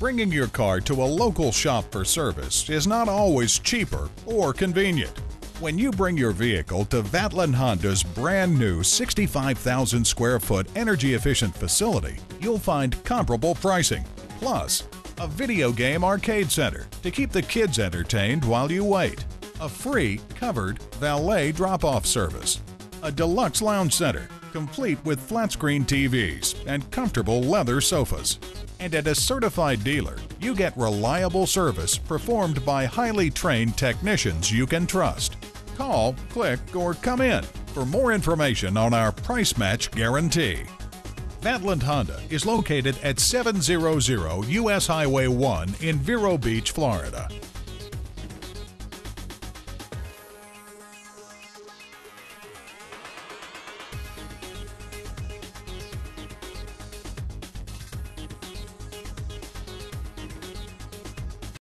Bringing your car to a local shop for service is not always cheaper or convenient. When you bring your vehicle to Vatland Honda's brand new 65,000 square foot energy efficient facility, you'll find comparable pricing, plus a video game arcade center to keep the kids entertained while you wait, a free covered valet drop-off service, a deluxe lounge center complete with flat-screen TVs and comfortable leather sofas. And at a certified dealer, you get reliable service performed by highly trained technicians you can trust. Call, click, or come in for more information on our price match guarantee. Vatland Honda is located at 700 US Highway 1 in Vero Beach, Florida.